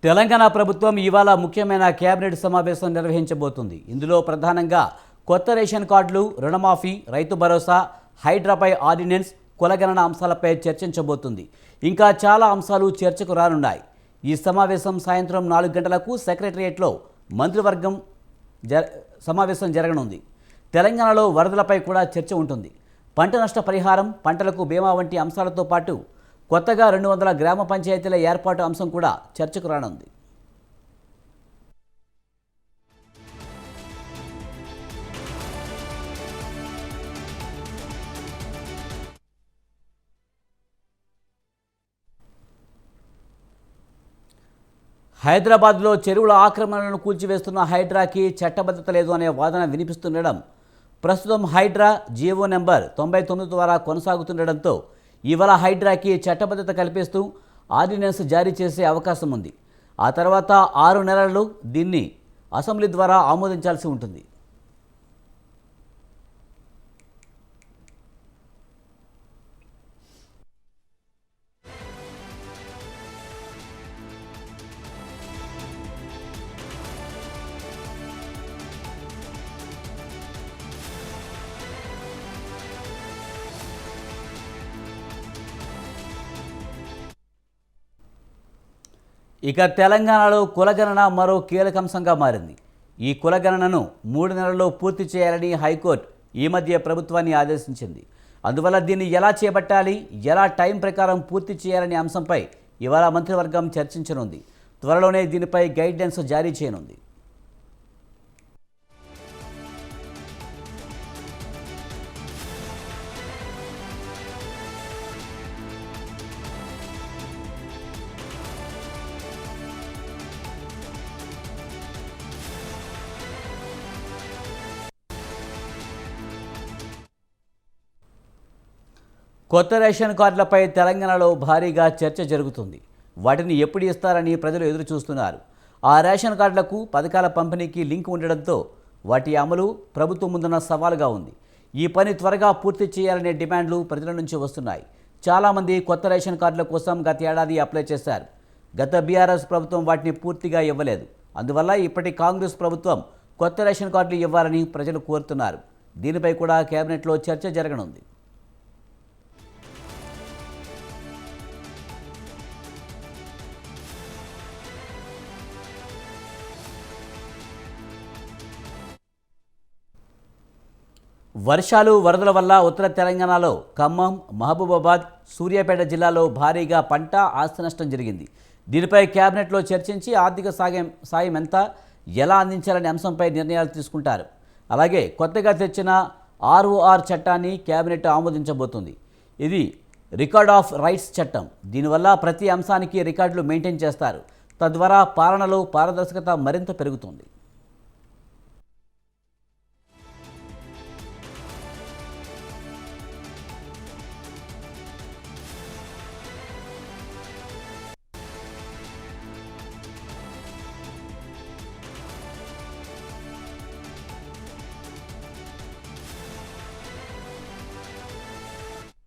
తెలంగాణ ప్రభుత్వం ఇవాళ ముఖ్యమైన కేబినెట్ సమావేశం నిర్వహించబోతుంది. ఇందులో ప్రధానంగా కొత్త రేషన్ కార్డులు, రుణమాఫీ, రైతు భరోసా, హైడ్రాపై ఆర్డినెన్స్, కులగణన అంశాలపై చర్చించబోతుంది. ఇంకా చాలా అంశాలు చర్చకు రానున్నాయి. ఈ సమావేశం సాయంత్రం 4 గంటలకు సెక్రటరియట్లో మంత్రివర్గం సమావేశం జరగనుంది. తెలంగాణలో వరదలపై కూడా చర్చ ఉంటుంది. పంట నష్ట పరిహారం, పంటలకు బీమా వంటి అంశాలతో పాటు కొత్తగా 200 గ్రామ పంచాయతీల ఏర్పాటు అంశం కూడా చర్చకు రానుంది. హైదరాబాద్లో చెరువుల ఆక్రమణలను కూల్చివేస్తున్న హైడ్రాకి చట్టబద్ధత లేదు అనే వాదన వినిపిస్తుండడం, ప్రస్తుతం హైడ్రా జీవో నెంబర్ 99 ద్వారా కొనసాగుతుండడంతో ఇవాళ హైడ్రాకి చట్టబద్ధత కల్పిస్తూ ఆర్డినెన్స్ జారీ చేసే అవకాశం ఉంది. ఆ తర్వాత 6 నెలలు దీన్ని అసెంబ్లీ ద్వారా ఆమోదించాల్సి ఉంటుంది. ఇక తెలంగాణలో కులగణన మరో కీలకాంశంగా మారింది. ఈ కులగణనను 3 నెలల్లో పూర్తి చేయాలని హైకోర్టు ఈ మధ్య ప్రభుత్వాన్ని ఆదేశించింది. అందువల్ల దీన్ని ఎలా చేపట్టాలి, ఎలా టైం ప్రకారం పూర్తి చేయాలనే అంశంపై ఇవాళ మంత్రివర్గం చర్చించనుంది. త్వరలోనే దీనిపై గైడ్లైన్స్ జారీ చేయనుంది. కొత్త రేషన్ కార్డులపై తెలంగాణలో భారీగా చర్చ జరుగుతుంది. వాటిని ఎప్పుడు ఇస్తారని ప్రజలు ఎదురు చూస్తున్నారు. ఆ రేషన్ కార్డులకు పథకాల పంపిణీకి లింక్ ఉండడంతో వాటి అమలు ప్రభుత్వం ముందున్న సవాలుగా ఉంది. ఈ పని త్వరగా పూర్తి చేయాలనే డిమాండ్లు ప్రజల నుంచి వస్తున్నాయి. చాలామంది కొత్త రేషన్ కార్డుల కోసం గత ఏడాది అప్లై చేశారు. గత బీఆర్ఎస్ ప్రభుత్వం వాటిని పూర్తిగా ఇవ్వలేదు. అందువల్ల ఇప్పటి కాంగ్రెస్ ప్రభుత్వం కొత్త రేషన్ కార్డులు ఇవ్వాలని ప్రజలు కోరుతున్నారు. దీనిపై కూడా కేబినెట్లో చర్చ జరగనుంది. వర్షాలు, వరదల వల్ల ఉత్తర తెలంగాణలో ఖమ్మం, మహబూబాబాద్, సూర్యాపేట జిల్లాలో భారీగా పంట, ఆస్తి నష్టం జరిగింది. దీనిపై కేబినెట్లో చర్చించి ఆర్థిక సాయం ఎంత, ఎలా అందించాలనే అంశంపై నిర్ణయాలు తీసుకుంటారు. అలాగే కొత్తగా తెచ్చిన ROR చట్టాన్ని కేబినెట్ ఆమోదించబోతుంది. ఇది రికార్డ్ ఆఫ్ రైట్స్ చట్టం. దీనివల్ల ప్రతి అంశానికి రికార్డులు మెయింటైన్ చేస్తారు. తద్వారా పాలనలో పారదర్శకత మరింత పెరుగుతుంది.